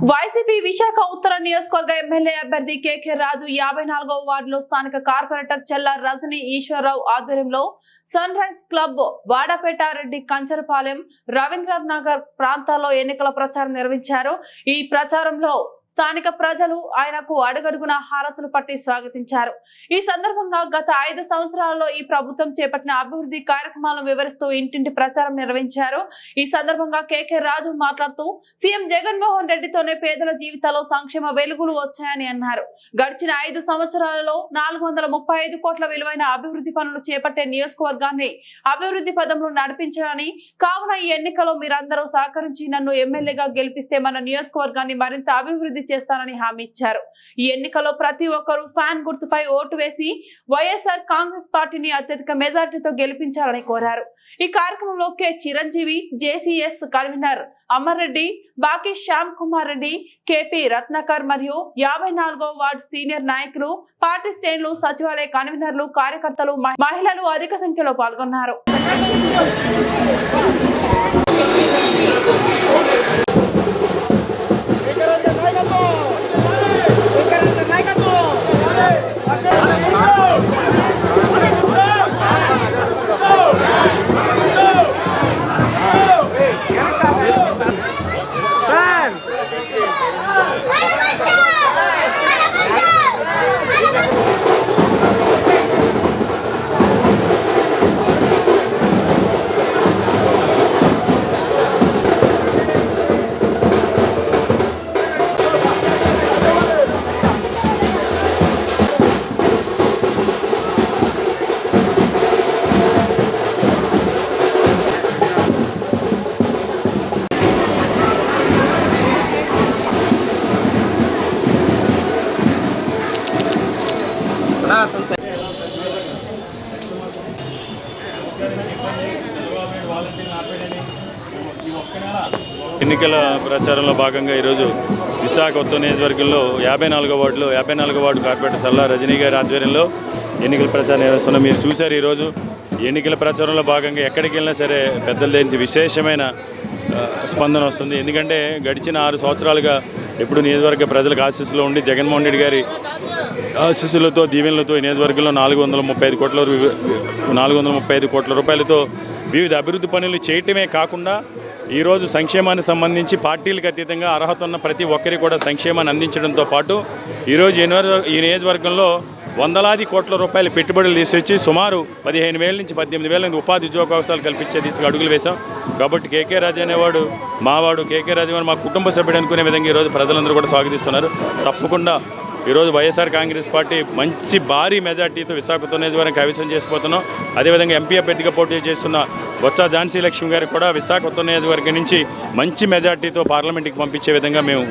YCP Visakha ఉత్తర నియోజకవర్గ MLA అభ్యర్థి కేకే రాజు 54వ వార్డులో స్థానిక కార్పొరేటర్ చెల్ల రజనీ ఈశ్వరరావు ఆధ్వర్యంలో sunrise club Vadapetareddy Kancharapalem Ravindranagar ప్రాంతాల్లో ఎన్నికల ప్రచారం నిర్వహించారు. ఈ ప్రచారంలో స్థానిక ప్రజలు ఆయనకు అడుగడుగున హారతులు పట్టి స్వాగతించారు. ఈ సందర్భంగా గత 5 సంవత్సరాల్లో ఈ ప్రభుత్వం చేపట్టిన అభివృద్ధి కార్యక్రమాలను వివరిస్తూ ఇంటింటి ప్రచారం నిర్వహించారు. ఈ సందర్భంగా కేకే రాజు మాట్లాడుతూ సీఎం జగన్మోహన్ రెడ్డితోనే పేదల జీవితాల్లో సంక్షేమ వెలుగులు వచ్చాయని అన్నారు. గడిచిన 5 సంవత్సరాలలో 435 కోట్ల విలువైన అభివృద్ధి పనులు చేపట్టే నియోజకవర్గాన్ని అభివృద్ధి పదంలో నడిపించాలని, కావున ఈ ఎన్నికలో మీరందరూ సహకరించి నన్ను ఎమ్మెల్యేగా గెలిపిస్తే మన నియోజకవర్గాన్ని మరింత అభివృద్ధి చేస్తానని హామీ ఇచ్చారు. ఈ ఎన్నికల్లో ప్రతి ఒక్కరూ ఫ్యాన్ గుర్తుపై ఓటు వేసి వైఎస్ఆర్ కాంగ్రెస్ పార్టీని అత్యధిక మెజార్టీతో గెలిపించాలని కోరారు. ఈ కార్యక్రమంలో K Chiranjeevi, JCS convener Amar Reddy, బాకీ శ్యామ్ కుమార్ రెడ్డి, కేపీ రత్నాకర్ మరియు 54వ వార్డు సీనియర్ నాయకులు, పార్టీ శ్రేణులు, సచివాలయ కన్వీనర్లు, కార్యకర్తలు, మహిళలు అధిక సంఖ్యలో పాల్గొన్నారు. ఎన్నికల ప్రచారంలో భాగంగా ఈరోజు విశాఖ ఉత్తర నియోజకవర్గంలో 54వ వార్డులో 54వ వార్డు కార్పొరేటర్ సల్లా రజనీ గారి ఆధ్వర్యంలో ఎన్నికల ప్రచారం నిర్వహిస్తున్నాం. మీరు చూశారు, ఈరోజు ఎన్నికల ప్రచారంలో భాగంగా ఎక్కడికి వెళ్ళినా సరే పెద్దల నుంచి విశేషమైన స్పందన వస్తుంది. ఎందుకంటే గడిచిన 6 సంవత్సరాలుగా ఎప్పుడు నియోజకవర్గ ప్రజలకు ఆశీస్సులో ఉండి జగన్మోహన్ రెడ్డి గారి ఆశీస్సులతో, దీవెనలతో ఈ నియోజకవర్గంలో 435 కోట్ల రూపాయలతో వివిధ అభివృద్ధి పనులు చేయటమే కాకుండా ఈరోజు సంక్షేమానికి సంబంధించి పార్టీలకు అతీతంగా అర్హత ఉన్న ప్రతి ఒక్కరికి కూడా సంక్షేమాన్ని అందించడంతో పాటు ఈరోజు ఈ నియోజకవర్గంలో వందలాది కోట్ల రూపాయల పెట్టుబడులు తీసుకొచ్చి సుమారు 15,000 నుంచి 18,000 ఉపాధి ఉద్యోగావకాశాలు కల్పించే దిశగా అడుగులు వేశాం. కాబట్టి కేకే రాజు అనేవాడు మావాడు, కేకే రాజు మా కుటుంబ సభ్యుడు అనుకునే విధంగా ఈరోజు ప్రజలందరూ కూడా స్వాగతిస్తున్నారు. తప్పకుండా ఈరోజు వైఎస్ఆర్ కాంగ్రెస్ పార్టీ మంచి భారీ మెజార్టీతో విశాఖ నియోజకవర్గం కైవసం చేసిపోతున్నాం. అదేవిధంగా ఎంపీ అభ్యర్థిగా పోటీ చేస్తున్న బొత్స ఝాన్సీ లక్ష్మి గారు కూడా విశాఖ నియోజకవర్గం నుంచి మంచి మెజార్టీతో పార్లమెంట్కి పంపించే విధంగా మేము